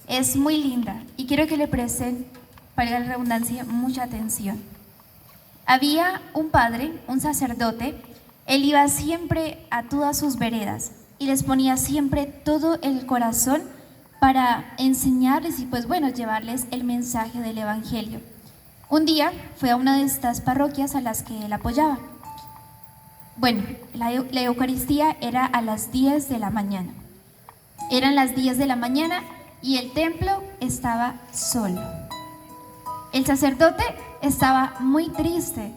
es muy linda y quiero que le presten, para la redundancia, mucha atención. Había un padre, un sacerdote, él iba siempre a todas sus veredas y les ponía siempre todo el corazón para enseñarles y pues bueno, llevarles el mensaje del evangelio. Un día fue a una de estas parroquias a las que él apoyaba. Bueno, la Eucaristía era a las 10 de la mañana. Eran las 10 de la mañana y el templo estaba solo. El sacerdote estaba muy triste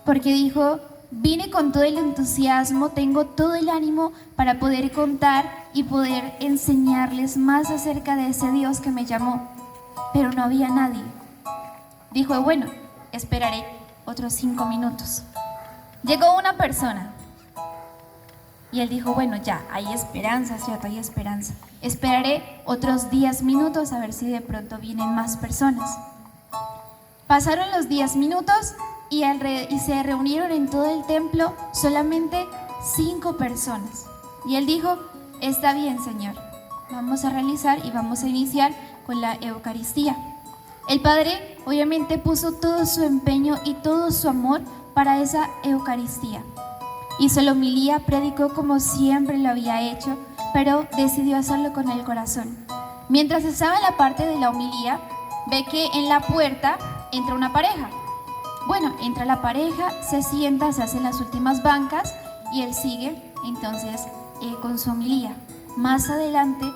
porque dijo: vine con todo el entusiasmo, tengo todo el ánimo para poder contar y poder enseñarles más acerca de ese Dios que me llamó, pero no había nadie. Dijo: bueno, esperaré otros 5 minutos. Llegó una persona y él dijo: bueno, ya, hay esperanza, ¿cierto? Hay esperanza. Esperaré otros 10 minutos a ver si de pronto vienen más personas. Pasaron los 10 minutos y se reunieron en todo el templo solamente 5 personas. Y él dijo: está bien, Señor, vamos a realizar y vamos a iniciar con la Eucaristía. El Padre obviamente puso todo su empeño y todo su amor para esa Eucaristía. Hizo la homilía, predicó como siempre lo había hecho, pero decidió hacerlo con el corazón. Mientras estaba en la parte de la homilía, ve que en la puerta entra una pareja. Bueno, entra la pareja, se sienta, se hacen las últimas bancas y él sigue entonces con su homilía. Más adelante,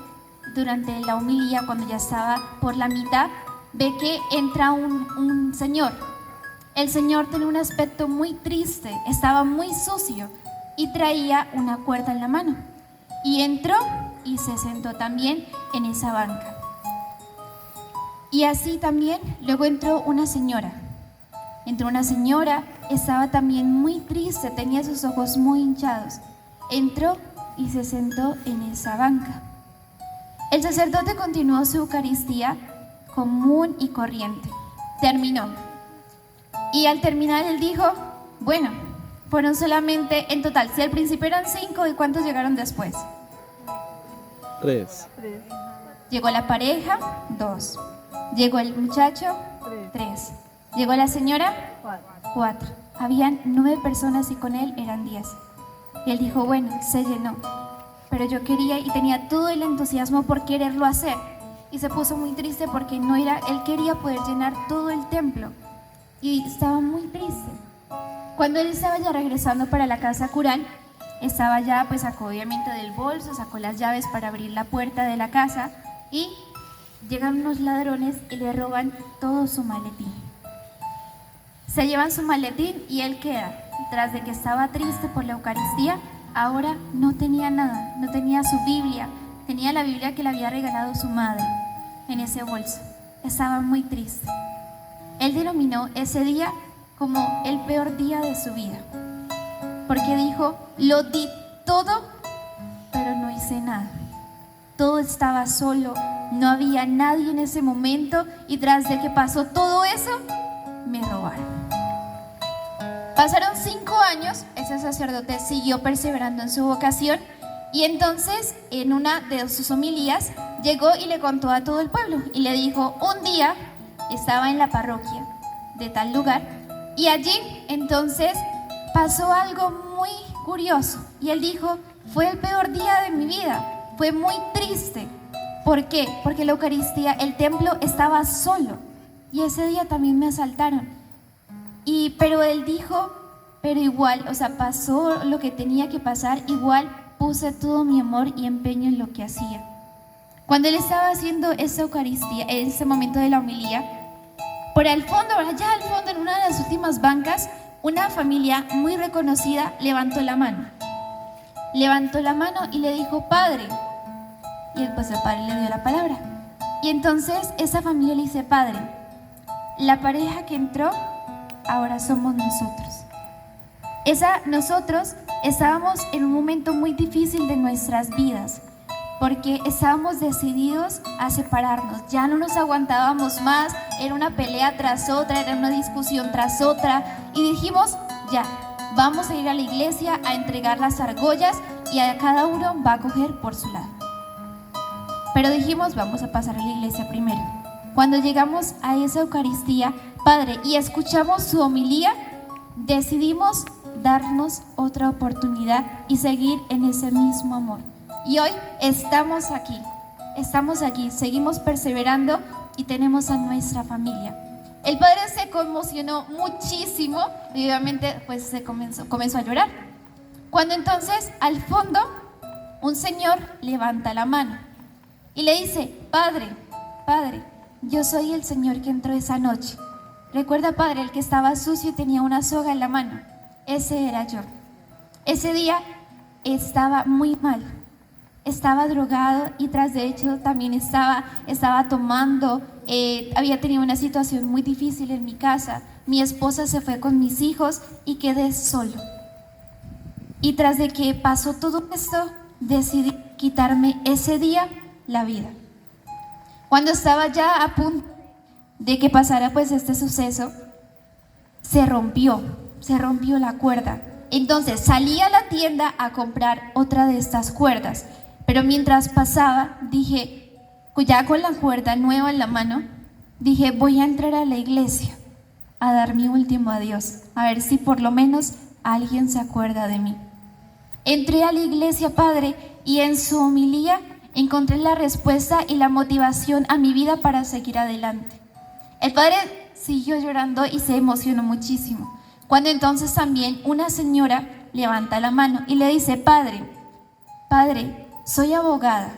durante la homilía, cuando ya estaba por la mitad, ve que entra un señor. El señor tenía un aspecto muy triste, estaba muy sucio y traía una cuerda en la mano. Y entró y se sentó también en esa banca. Y así también luego entró una señora. Entró una señora, estaba también muy triste, tenía sus ojos muy hinchados. Entró y se sentó en esa banca. El sacerdote continuó su Eucaristía común y corriente. Terminó. Y al terminar él dijo: bueno, fueron solamente, en total, si al principio eran 5, ¿y cuántos llegaron después? 3. Llegó la pareja, 2. Llegó el muchacho, 3. Llegó la señora, 4. Habían 9 personas y con él eran 10. Y él dijo: bueno, se llenó. Pero yo quería y tenía todo el entusiasmo por quererlo hacer. Y se puso muy triste porque él quería poder llenar todo el templo. Y estaba muy triste. Cuando él estaba ya regresando para la casa cural, estaba ya, pues sacó obviamente del bolso, sacó las llaves para abrir la puerta de la casa y llegan unos ladrones y le roban todo su maletín. Se llevan su maletín y él queda, tras de que estaba triste por la Eucaristía, ahora no tenía nada, no tenía su Biblia, tenía la Biblia que le había regalado su madre en ese bolso. Estaba muy triste. Él denominó ese día como el peor día de su vida, porque dijo: lo di todo, pero no hice nada. Todo estaba solo, no había nadie en ese momento y tras de que pasó todo eso, me robaron. Pasaron 5 años, ese sacerdote siguió perseverando en su vocación y entonces en una de sus homilías llegó y le contó a todo el pueblo y le dijo: un día estaba en la parroquia de tal lugar y allí entonces pasó algo muy curioso y él dijo: fue el peor día de mi vida, fue muy triste. ¿Por qué? Porque la Eucaristía, el templo estaba solo y ese día también me asaltaron. Pero él dijo: pero igual, o sea, pasó lo que tenía que pasar, igual puse todo mi amor y empeño en lo que hacía. Cuando él estaba haciendo esa Eucaristía, en ese momento de la homilía, por el fondo, allá al fondo, en una de las últimas bancas, una familia muy reconocida levantó la mano. Levantó la mano y le dijo: padre. Y pues el padre le dio la palabra. Y entonces esa familia le dice: padre, la pareja que entró, ahora somos nosotros. Nosotros estábamos en un momento muy difícil de nuestras vidas, porque estábamos decididos a separarnos, ya no nos aguantábamos más, era una pelea tras otra, era una discusión tras otra, y dijimos: ya, vamos a ir a la iglesia a entregar las argollas y a cada uno va a coger por su lado. pero dijimos, vamos a pasar a la iglesia primero. Cuando llegamos a esa Eucaristía, Padre, y escuchamos su homilía, decidimos darnos otra oportunidad y seguir en ese mismo amor. Y hoy estamos aquí, seguimos perseverando y tenemos a nuestra familia. El padre se conmocionó muchísimo y obviamente pues se comenzó a llorar. Cuando entonces al fondo un señor levanta la mano y le dice: Padre, yo soy el señor que entró esa noche. Recuerda, padre, el que estaba sucio y tenía una soga en la mano. Ese era yo. Ese día estaba muy mal, estaba drogado y tras de hecho también estaba tomando. Había tenido una situación muy difícil en mi casa. Mi esposa se fue con mis hijos y quedé solo. Y tras de que pasó todo esto, decidí quitarme ese día la vida. Cuando estaba ya a punto de que pasara pues este suceso, se rompió la cuerda. Entonces salí a la tienda a comprar otra de estas cuerdas, pero mientras pasaba dije, ya con la cuerda nueva en la mano, dije: voy a entrar a la iglesia a dar mi último adiós, a ver si por lo menos alguien se acuerda de mí. Entré a la iglesia, padre, y en su homilía encontré la respuesta y la motivación a mi vida para seguir adelante. El padre siguió llorando y se emocionó muchísimo, cuando entonces también una señora levanta la mano y le dice: Padre, soy abogada.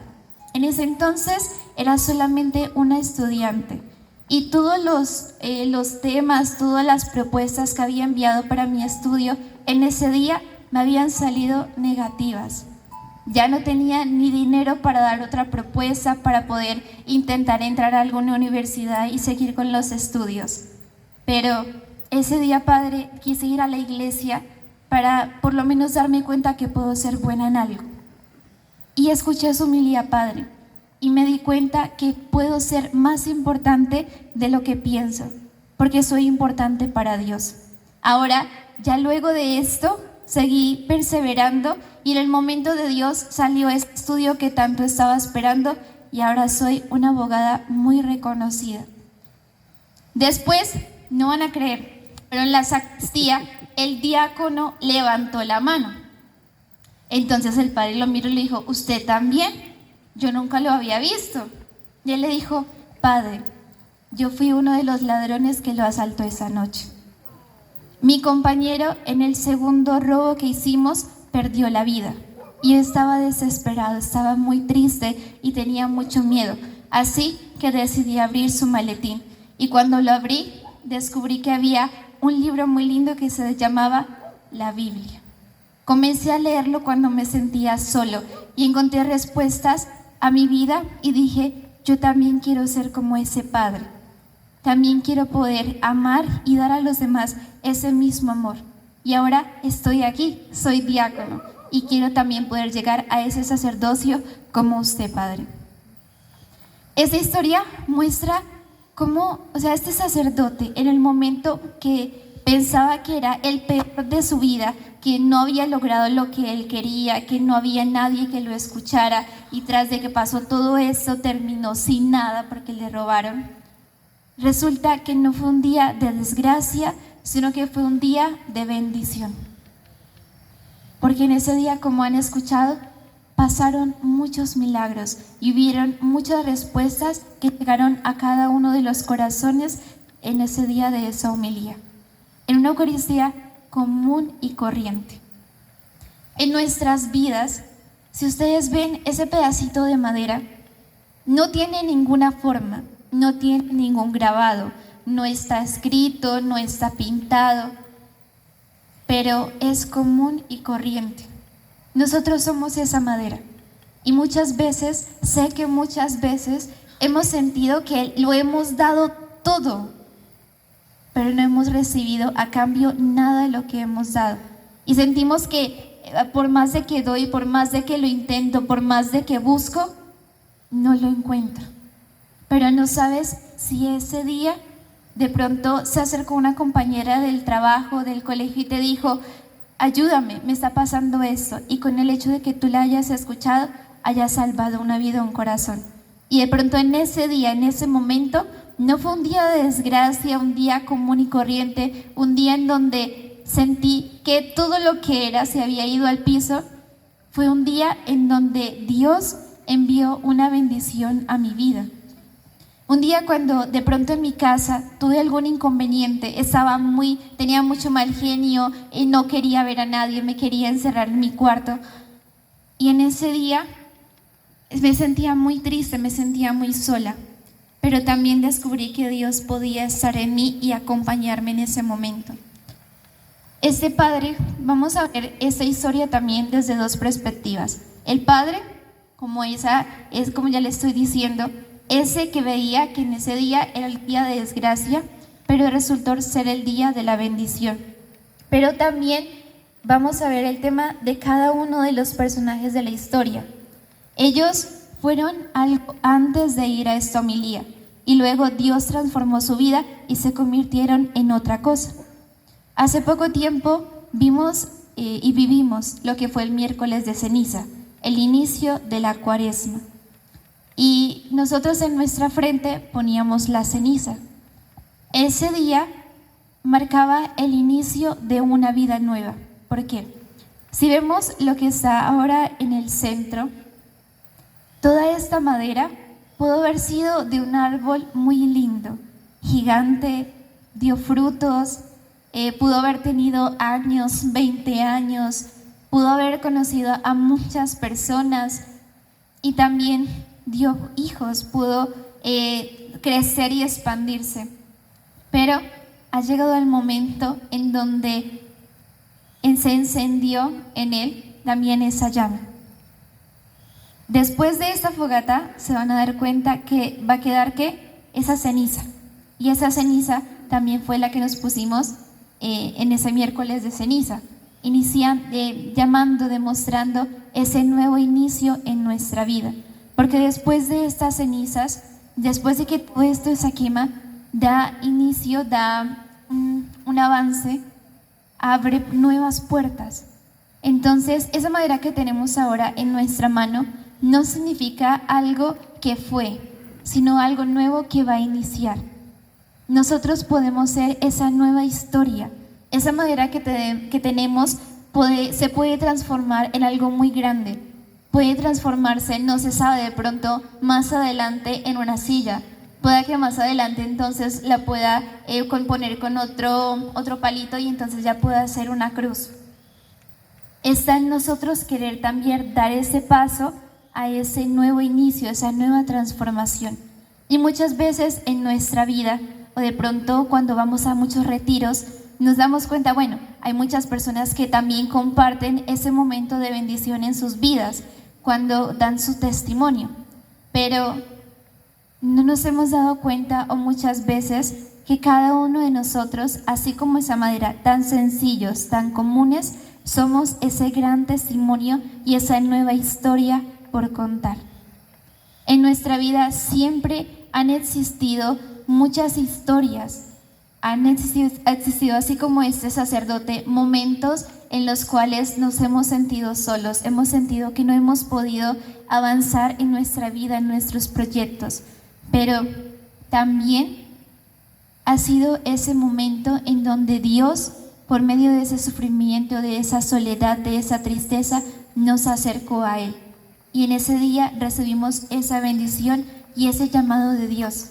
En ese entonces era solamente una estudiante y todos los temas, todas las propuestas que había enviado para mi estudio en ese día me habían salido negativas. Ya no tenía ni dinero para dar otra propuesta, para poder intentar entrar a alguna universidad y seguir con los estudios. Pero ese día, padre, quise ir a la iglesia para por lo menos darme cuenta que puedo ser buena en algo. Y escuché su homilía, padre, y me di cuenta que puedo ser más importante de lo que pienso, porque soy importante para Dios. Ahora, ya luego de esto, seguí perseverando y en el momento de Dios salió este estudio que tanto estaba esperando y ahora soy una abogada muy reconocida. Después, no van a creer, pero en la sacristía el diácono levantó la mano. Entonces el padre lo miró y le dijo: ¿usted también? Yo nunca lo había visto. Y él le dijo: Padre, yo fui uno de los ladrones que lo asaltó esa noche. Mi compañero en el segundo robo que hicimos perdió la vida. Y yo estaba desesperado, estaba muy triste y tenía mucho miedo. Así que decidí abrir su maletín. Y cuando lo abrí, descubrí que había un libro muy lindo que se llamaba la Biblia. Comencé a leerlo cuando me sentía solo y encontré respuestas a mi vida y dije: yo también quiero ser como ese padre. También quiero poder amar y dar a los demás ese mismo amor. Y ahora estoy aquí, soy diácono y quiero también poder llegar a ese sacerdocio como usted, padre. Esta historia muestra cómo, este sacerdote en el momento que pensaba que era el peor de su vida, que no había logrado lo que él quería, que no había nadie que lo escuchara y tras de que pasó todo eso terminó sin nada porque le robaron. Resulta que no fue un día de desgracia, sino que fue un día de bendición. Porque en ese día, como han escuchado, pasaron muchos milagros y hubieron muchas respuestas que llegaron a cada uno de los corazones en ese día de esa homilía. En una Eucaristía común y corriente. En nuestras vidas, si ustedes ven ese pedacito de madera, no tiene ninguna forma, no tiene ningún grabado, no está escrito, no está pintado, pero es común y corriente. Nosotros somos esa madera y muchas veces, sé que muchas veces hemos sentido que lo hemos dado todo, pero no hemos recibido a cambio nada de lo que hemos dado. Y sentimos que por más de que doy, por más de que lo intento, por más de que busco, no lo encuentro. Pero no sabes si ese día de pronto se acercó una compañera del trabajo, del colegio y te dijo: ayúdame, me está pasando esto. Y con el hecho de que tú la hayas escuchado, hayas salvado una vida, un corazón. Y de pronto en ese día, en ese momento, no fue un día de desgracia, un día común y corriente, un día en donde sentí que todo lo que era se había ido al piso. Fue un día en donde Dios envió una bendición a mi vida. Un día cuando de pronto en mi casa tuve algún inconveniente, tenía mucho mal genio, no quería ver a nadie, me quería encerrar en mi cuarto. Y en ese día me sentía muy triste, me sentía muy sola. Pero también descubrí que Dios podía estar en mí y acompañarme en ese momento. Este padre, vamos a ver esta historia también desde dos perspectivas. El padre, como ya le estoy diciendo, ese que veía que en ese día era el día de desgracia, pero resultó ser el día de la bendición. Pero también vamos a ver el tema de cada uno de los personajes de la historia. Ellos fueron algo antes de ir a esta homilía, y luego Dios transformó su vida y se convirtieron en otra cosa. Hace poco tiempo vimos y vivimos lo que fue el miércoles de ceniza, el inicio de la cuaresma. Y nosotros en nuestra frente poníamos la ceniza. Ese día marcaba el inicio de una vida nueva. ¿Por qué? Si vemos lo que está ahora en el centro, toda esta madera pudo haber sido de un árbol muy lindo, gigante, dio frutos, pudo haber tenido años, 20 años, pudo haber conocido a muchas personas y también dio hijos, pudo crecer y expandirse. Pero ha llegado el momento en donde se encendió en él también esa llama. Después de esta fogata se van a dar cuenta que va a quedar esa ceniza. Y esa ceniza también fue la que nos pusimos en ese miércoles de ceniza, demostrando ese nuevo inicio en nuestra vida. Porque después de estas cenizas, después de que todo esto se quema, da inicio, da un avance, abre nuevas puertas. Entonces, esa madera que tenemos ahora en nuestra mano no significa algo que fue, sino algo nuevo que va a iniciar. Nosotros podemos ser esa nueva historia. Esa madera que tenemos se puede transformar en algo muy grande. Puede transformarse, no se sabe, de pronto más adelante en una silla. Pueda que más adelante entonces la pueda componer con otro palito y entonces ya pueda ser una cruz. Está en nosotros querer también dar ese paso a ese nuevo inicio, esa nueva transformación. Y muchas veces en nuestra vida, o de pronto cuando vamos a muchos retiros, nos damos cuenta, bueno, hay muchas personas que también comparten ese momento de bendición en sus vidas cuando dan su testimonio, pero no nos hemos dado cuenta, o muchas veces, que cada uno de nosotros, así como esa madera, tan sencillos, tan comunes, somos ese gran testimonio y esa nueva historia por contar. En nuestra vida siempre han existido muchas historias, han existido, así como este sacerdote, momentos en los cuales nos hemos sentido solos, hemos sentido que no hemos podido avanzar en nuestra vida, en nuestros proyectos, pero también ha sido ese momento en donde Dios, por medio de ese sufrimiento, de esa soledad, de esa tristeza, nos acercó a Él. Y en ese día recibimos esa bendición y ese llamado de Dios.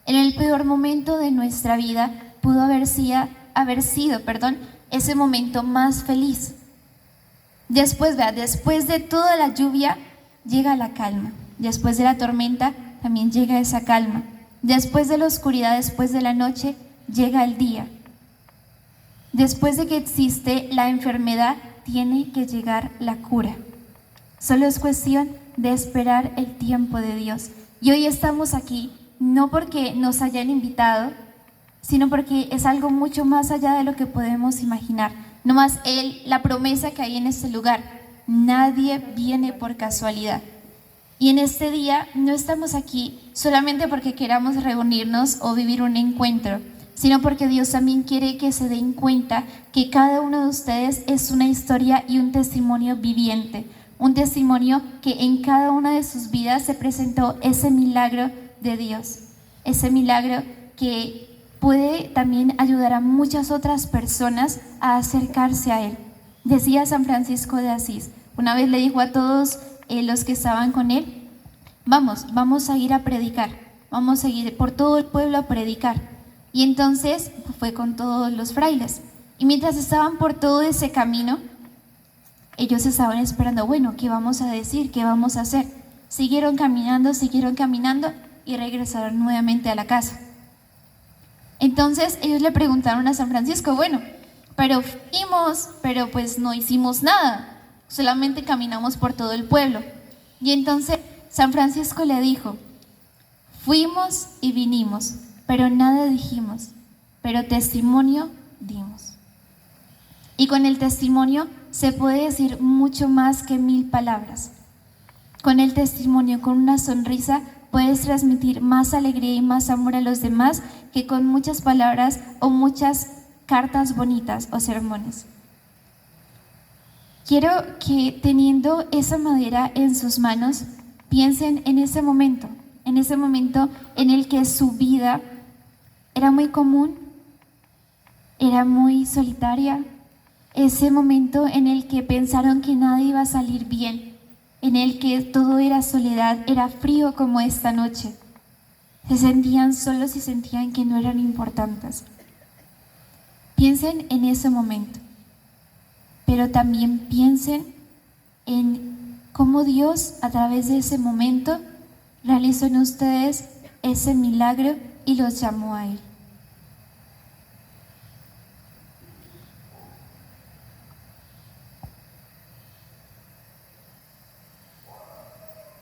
En el peor momento de nuestra vida pudo haber sido ese momento más feliz. Después de toda la lluvia llega la calma. Después de la tormenta también llega esa calma. Después de la oscuridad, después de la noche, llega el día. Después de que existe la enfermedad, tiene que llegar la cura. Solo es cuestión de esperar el tiempo de Dios. Y hoy estamos aquí no porque nos hayan invitado, sino porque es algo mucho más allá de lo que podemos imaginar. No más la promesa que hay en este lugar. Nadie viene por casualidad. Y en este día no estamos aquí solamente porque queramos reunirnos o vivir un encuentro, sino porque Dios también quiere que se den cuenta que cada uno de ustedes es una historia y un testimonio viviente, un testimonio que en cada una de sus vidas se presentó ese milagro de Dios, ese milagro que puede también ayudar a muchas otras personas a acercarse a Él. Decía San Francisco de Asís, una vez le dijo a todos los que estaban con él: vamos a ir a predicar, vamos a ir por todo el pueblo a predicar. Y entonces fue con todos los frailes. Y mientras estaban por todo ese camino, ellos estaban esperando, bueno, ¿qué vamos a decir? ¿Qué vamos a hacer? Siguieron caminando y regresaron nuevamente a la casa. Entonces ellos le preguntaron a San Francisco, bueno, pero fuimos, pero pues no hicimos nada, solamente caminamos por todo el pueblo. Y entonces San Francisco le dijo: fuimos y vinimos, pero nada dijimos, pero testimonio dimos. Y con el testimonio se puede decir mucho más que 1000 palabras. Con el testimonio, con una sonrisa, puedes transmitir más alegría y más amor a los demás que con muchas palabras o muchas cartas bonitas o sermones. Quiero que, teniendo esa madera en sus manos, piensen en ese momento en el que su vida era muy común, era muy solitaria, ese momento en el que pensaron que nada iba a salir bien, en el que todo era soledad, era frío como esta noche. Se sentían solos y sentían que no eran importantes. Piensen en ese momento, pero también piensen en cómo Dios, a través de ese momento, realizó en ustedes ese milagro y los llamó a Él.